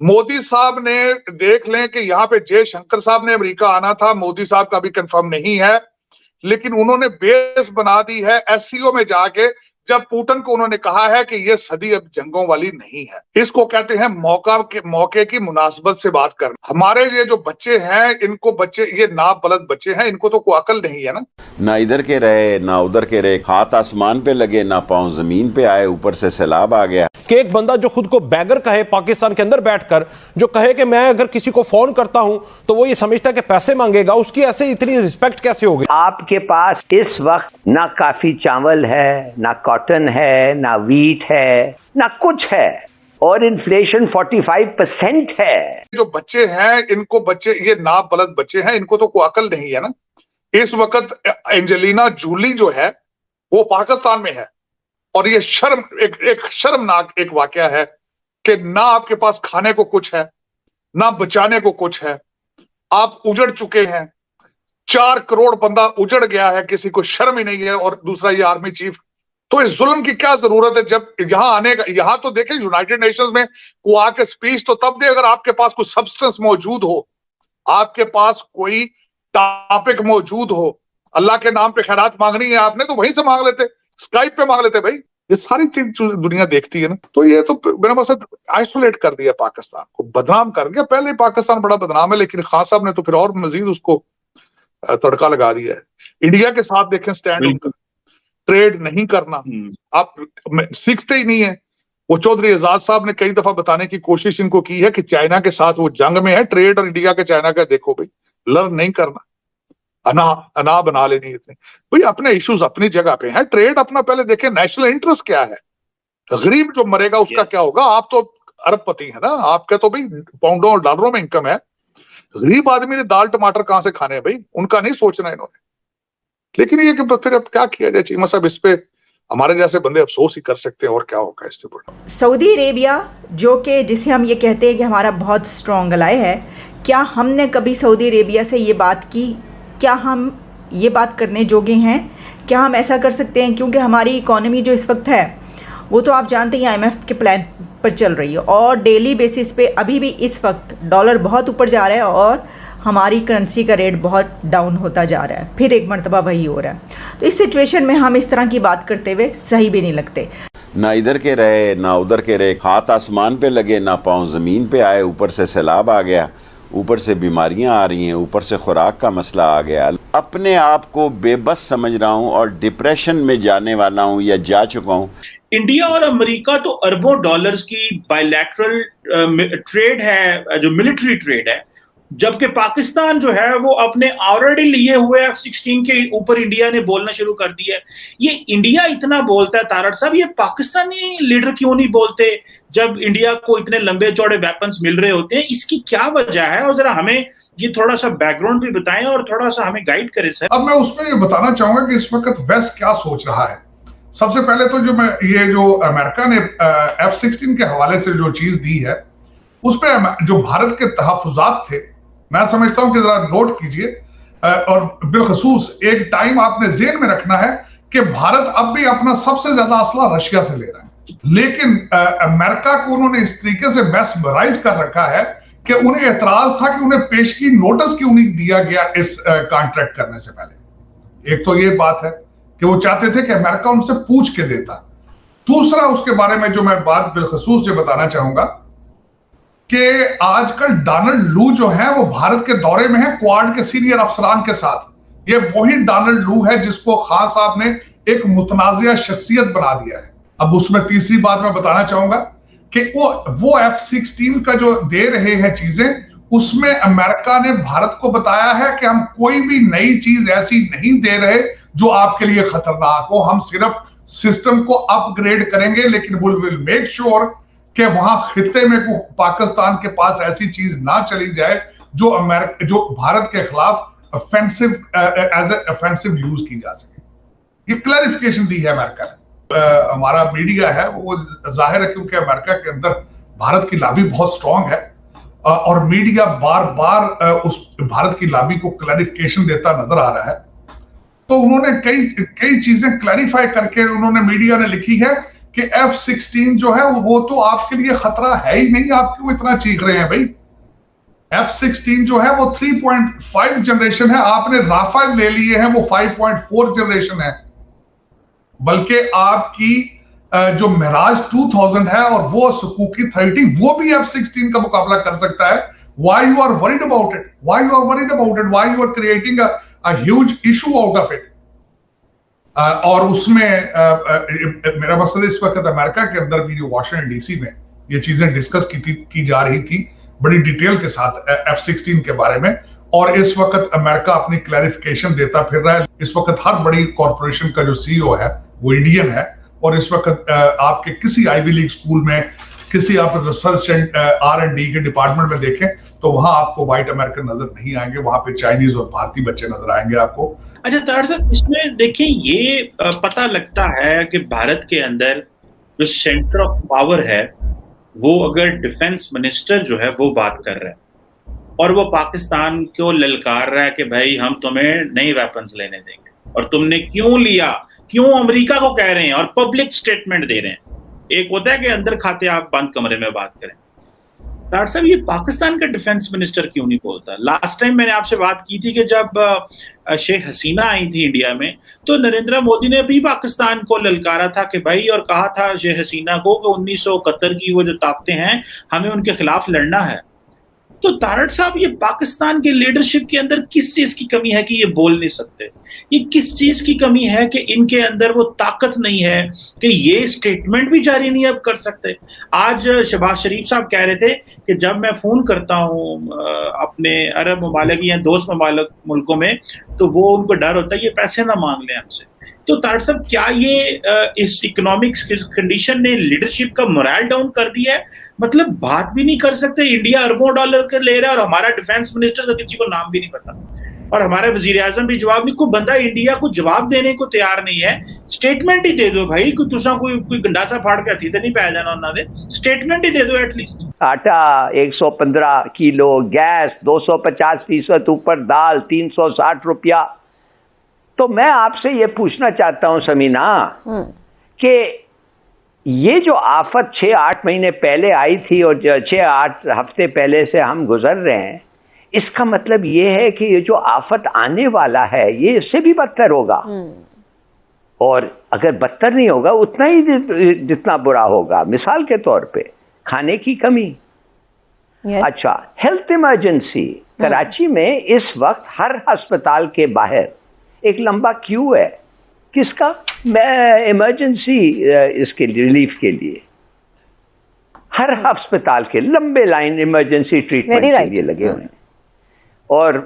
मोदी साहब ने देख लें कि यहाँ पे जयशंकर साहब ने अमेरिका आना था, मोदी साहब का भी कंफर्म नहीं है, लेकिन उन्होंने बेस बना दी है एससीओ में जाके, जब पुतिन को उन्होंने कहा है कि ये सदी अब जंगों वाली नहीं है। इसको कहते हैं मौके की मुनासबत से बात करना। हमारे ये जो बच्चे हैं, इनको बच्चे ये नाबलद बच्चे हैं, इनको तो कोई अकल नहीं है ना इधर के रहे ना उधर के रहे, हाथ आसमान पे लगे ना पांव जमीन पे आए, ऊपर से सैलाब आ गया। कि एक बंदा जो खुद को बैगर कहे पाकिस्तान के अंदर बैठकर, जो कहे कि मैं अगर किसी को फोन करता हूं तो वो ये समझता है कि पैसे मांगेगा, उसकी ऐसे इतनी रिस्पेक्ट कैसे होगी? आपके पास इस वक्त ना काफी चावल है, ना कॉटन है, ना वीट है, ना कुछ है, और इन्फ्लेशन 45% है। जो बच्चे हैं, इनको बच्चे ये नाबलद बच्चे हैं, इनको तो कोई अकल नहीं है ना। इस वक्त एंजेलिना जूली जो है वो पाकिस्तान में है, और ये एक शर्मनाक एक वाकया है कि ना आपके पास खाने को कुछ है, ना बचाने को कुछ है। आप उजड़ चुके हैं, 4 करोड़ बंदा उजड़ गया है, किसी को शर्म ही नहीं है। और दूसरा ये आर्मी चीफ, तो इस जुल्म की क्या जरूरत है? जब यहां आने का, यहां तो देखें यूनाइटेड नेशंस में को आके स्पीच तो तब दे अगर आपके पास कोई सब्सटेंस मौजूद हो, आपके पास कोई टॉपिक मौजूद हो। अल्लाह के नाम पे खैरात मांगनी है आपने तो वहीं से मांग लेते, स्काइप पे मांग लेते भाई। ये सारी चीज दुनिया देखती है ना। तो ये तो मेरा मकसद आइसोलेट कर दिया, पाकिस्तान को बदनाम कर दिया। पहले पाकिस्तान बड़ा बदनाम है, लेकिन खान साहब ने तो फिर और मजीद उसको तड़का लगा दिया है। इंडिया के साथ देखें स्टैंड उनका, ट्रेड नहीं करना, आप सीखते ही नहीं है। वो चौधरी एजाज साहब ने कई दफा बताने की कोशिश इनको की है कि चाइना के साथ वो जंग में है, ट्रेड और इंडिया के चाइना का देखो भाई, लर्न नहीं करना, अना बना लेनी इतने भाई। अपने इश्यूज अपनी जगह पे हैं, ट्रेड अपना पहले देखें, नेशनल इंटरेस्ट क्या है। गरीब जो मरेगा उसका क्या होगा? आप तो अरबपति है ना, आपका तो भाई पाउंडों और डॉलरों में इनकम है। गरीब आदमी ने दाल टमाटर कहां से खाने भाई, उनका नहीं सोचना इन्होंने। लेकिन ये कि फिर अब क्या किया जाए चीमा साहब, इस पे हमारे जैसे बंदे अफसोस ही कर सकते हैं, और क्या होगा इससे बड़ा। सऊदी अरेबिया जो कि जिसे हम ये कहते हैं कि हमारा बहुत स्ट्रॉन्ग अलाय है, क्या हमने कभी सऊदी अरेबिया से ये बात की? क्या हम ये बात करने जोगे हैं? क्या हम ऐसा कर सकते हैं? क्योंकि हमारी इकॉनमी जो इस वक्त है वो तो आप जानते हैं IMF के प्लान पर चल रही है, और डेली बेसिस पे अभी भी इस वक्त डॉलर बहुत ऊपर जा रहा है और हमारी करेंसी का रेट बहुत डाउन होता जा रहा है, फिर एक मरतबा वही हो रहा है। तो इस सिचुएशन में हम इस तरह की बात करते हुए सही भी नहीं लगते। ना इधर के रहे ना उधर के रहे, हाथ आसमान पे लगे ना पांव जमीन पे आए, ऊपर से सैलाब आ गया, ऊपर से बीमारियां आ रही हैं, ऊपर से खुराक का मसला आ गया। अपने आप को बेबस समझ रहा हूं और डिप्रेशन में जाने वाला हूं या जा चुका हूं। इंडिया और अमेरिका तो अरबों डॉलर्स की बायलैटरल ट्रेड है, जो मिलिट्री ट्रेड है, जबकि पाकिस्तान जो है वो अपने ऑलरेडी लिए हुए F-16 के ऊपर इंडिया ने बोलना शुरू कर दिया है। ये इंडिया इतना बोलता है तारड़ साहब, ये पाकिस्तानी लीडर क्यों नहीं बोलते जब इंडिया को इतने लंबे चौड़े वेपन्स मिल रहे होते हैं? इसकी क्या वजह है? और जरा हमें ये थोड़ा सा बैकग्राउंड भी बताएं और थोड़ा सा हमें गाइड करें सर। अब मैं उसमें ये बताना चाहूंगा कि इस वक्त वेस्ट क्या सोच रहा है। सबसे पहले तो जो अमेरिका ने F-16 के हवाले से जो चीज दी है, उस पर जो भारत के तहफुजात थे, मैं समझता हूं कि जरा नोट कीजिए, और बिलखसूस एक टाइम आपने जेहन में रखना है कि भारत अब भी अपना सबसे ज्यादा असला रशिया से ले रहा है, लेकिन अमेरिका को उन्होंने इस तरीके से मेस्मराइज कर रखा है कि उन्हें एतराज था कि उन्हें पेशगी नोटिस क्यों नहीं दिया गया इस कॉन्ट्रैक्ट करने से पहले। एक तो ये बात है कि वो चाहते थे कि अमेरिका उनसे पूछ के देता। दूसरा, उसके बारे में जो मैं बात बिलखसूस जो बताना चाहूंगा कि आजकल डोनाल्ड लू जो है वो भारत के दौरे में है, क्वाड के सीनियर अफसरान के साथ। ये वही डोनाल्ड लू है जिसको खान साहब ने एक मुतनाज़िया शख्सियत बना दिया है। अब उसमें तीसरी बात मैं बताना चाहूंगा कि वो F-16 का जो दे रहे हैं चीजें, उसमें अमेरिका ने भारत को बताया है कि हम कोई भी नई चीज ऐसी नहीं दे रहे जो आपके लिए खतरनाक हो, हम सिर्फ सिस्टम को अपग्रेड करेंगे, लेकिन विल मेक श्योर कि वहां खित्ते में पाकिस्तान के पास ऐसी चीज ना चली जाए जो भारत के खिलाफ offensive as a offensive use की जा सके। ये क्लैरिफिकेशन दी है अमेरिका ने। हमारा मीडिया है वो जाहिर है क्योंकि अमेरिका के अंदर भारत की लॉबी बहुत स्ट्रांग है, और मीडिया बार बार उस भारत की लॉबी को क्लैरिफिकेशन देता नजर आ रहा है। तो उन्होंने कई चीजें क्लैरिफाई करके उन्होंने मीडिया ने लिखी है कि F-16 जो है वो तो आपके लिए खतरा है ही नहीं, आप क्यों इतना चीख रहे हैं भाई? F-16 जो है वो 3.5 जनरेशन है, आपने राफेल ले लिए हैं वो 5.4 जनरेशन है। बल्कि आपकी जो मिराज 2000 है और वो सुजुकी 30 वो भी F-16 का मुकाबला कर सकता है। Why you are worried about it? Why you are worried about it? Why you are creating a huge issue out of it? और उसमें मेरा मकसद इस वक्त अमेरिका के अंदर भी जो वाशिंगटन डीसी में ये चीजें डिस्कस की जा रही थी बड़ी डिटेल के साथ F-16 के बारे में, और इस वक्त अमेरिका अपनी क्लैरिफिकेशन देता फिर रहा है। इस वक्त हर बड़ी कॉरपोरेशन का जो सीईओ है वो इंडियन है, और इस वक्त आपके किसी आईवी लीग स्कूल में, किसी आप रिसर्च एंड R&D के डिपार्टमेंट में देखें तो वहां आपको व्हाइट अमेरिकन नजर नहीं आएंगे, वहां पे चाइनीज और भारतीय बच्चे नजर आएंगे आपको। अच्छा तार साहब, इसमें देखिए ये पता लगता है कि भारत के अंदर जो सेंटर ऑफ पावर है वो अगर डिफेंस मिनिस्टर जो है वो बात कर रहा है और वो पाकिस्तान को ललकार रहा है कि भाई हम तुम्हें नई वेपन्स लेने देंगे, और तुमने क्यों लिया, क्यों अमेरिका को कह रहे हैं और पब्लिक स्टेटमेंट दे रहे हैं। एक होता है कि अंदर खाते आप बंद कमरे में बात करें। डॉक्टर साहब, ये पाकिस्तान का डिफेंस मिनिस्टर क्यों नहीं बोलता? लास्ट टाइम मैंने आपसे बात की थी कि जब शेख हसीना आई थी इंडिया में तो नरेंद्र मोदी ने भी पाकिस्तान को ललकारा था कि भाई, और कहा था शेख हसीना को कि 1971 की वो जो ताकतें हैं हमें उनके खिलाफ लड़ना है। तो तारड़ साहब, ये पाकिस्तान के लीडरशिप के अंदर किस चीज की कमी है कि ये बोल नहीं सकते? ये किस चीज की कमी है कि इनके अंदर वो ताकत नहीं है कि ये स्टेटमेंट भी जारी नहीं अब कर सकते? आज शहबाज शरीफ साहब कह रहे थे कि जब मैं फोन करता हूं अपने अरब ममालिक या दोस्त ममालिक मुल्कों में तो वो उनको डर होता है ये पैसे ना मांग लें हमसे। तो तारड़ साहब, क्या ये इस इकोनॉमिक कंडीशन ने लीडरशिप का मोरल डाउन कर दिया है? मतलब बात भी नहीं कर सकते, इंडिया अरबों डॉलर के ले रहा है और हमारा डिफेंस मिनिस्टर का किसी को नाम भी नहीं पता, और हमारे वजीर आजम भी जवाब नहीं, कोई बंदा इंडिया को जवाब देने को तैयार नहीं है। स्टेटमेंट ही दे दो भाई, कोई गंडासा फाड़ के हथी तो नहीं पाया जाना उन्होंने, स्टेटमेंट ही दे दो एटलीस्ट। आटा 115 किलो, गैस 250% ऊपर, दाल 360 रुपया। तो मैं आपसे ये पूछना चाहता हूं समीना कि ये जो आफत 6-8 महीने पहले आई थी और 6-8 हफ्ते पहले से हम गुजर रहे हैं, इसका मतलब ये है कि ये जो आफत आने वाला है ये इससे भी बदतर होगा, और अगर बदतर नहीं होगा उतना ही जितना बुरा होगा। मिसाल के तौर पे खाने की कमी। अच्छा, हेल्थ इमरजेंसी। कराची में इस वक्त हर अस्पताल के बाहर एक लंबा क्यू है। किसका? इमरजेंसी इसके रिलीफ के लिए हर अस्पताल के लंबे लाइन इमरजेंसी ट्रीटमेंट के लिए लगे हुए हैं। और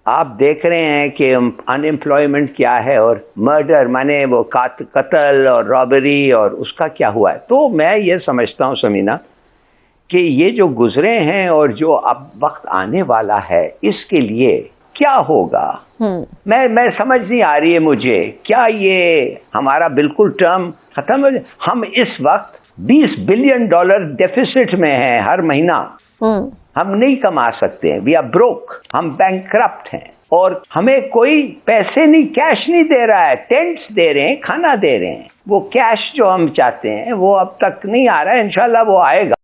आप देख रहे हैं कि अनएम्प्लॉयमेंट क्या है और मर्डर, माने वो कत्ल और रॉबरी, और उसका क्या हुआ है। तो मैं ये समझता हूँ समीना कि ये जो गुजरे हैं और जो अब वक्त आने वाला है इसके लिए क्या होगा, मैं समझ नहीं आ रही है मुझे। क्या ये हमारा बिल्कुल टर्म खत्म हो जाए? हम इस वक्त $20 बिलियन डेफिसिट में हैं हर महीना। हम नहीं कमा सकते हैं, वी आर ब्रोक, हम बैंकक्रप्ट हैं, और हमें कोई पैसे नहीं, कैश नहीं दे रहा है। टेंट्स दे रहे हैं, खाना दे रहे हैं, वो कैश जो हम चाहते हैं वो अब तक नहीं आ रहा है। इंशाल्लाह वो आएगा।